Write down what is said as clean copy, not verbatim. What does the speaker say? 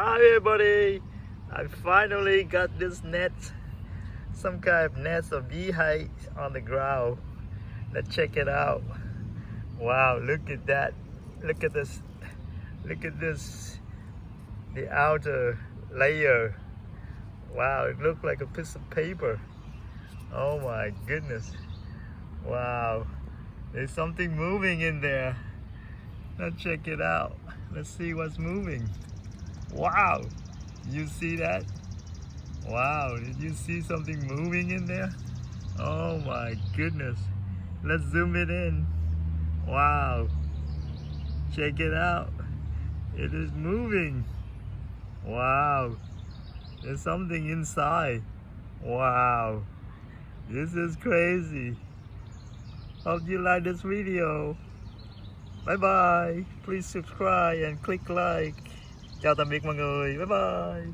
Hi everybody! I finally got this net, some kind of nest of beehive on the ground. Let's check it out. Wow, look at that. Look at this. Look at this. The outer layer. Wow, it looks like a piece of paper. Oh my goodness. Wow. There's something moving in there. Let's check it out. Let's see what's moving. Wow, you see that? Wow, did you see something moving in there? Oh my goodness. Let's zoom it in. Wow, check it out. It is moving. Wow, there's something inside. Wow, this is crazy. Hope you like this video. Bye bye. Please subscribe and click like. Chào tạm biệt mọi người. Bye bye.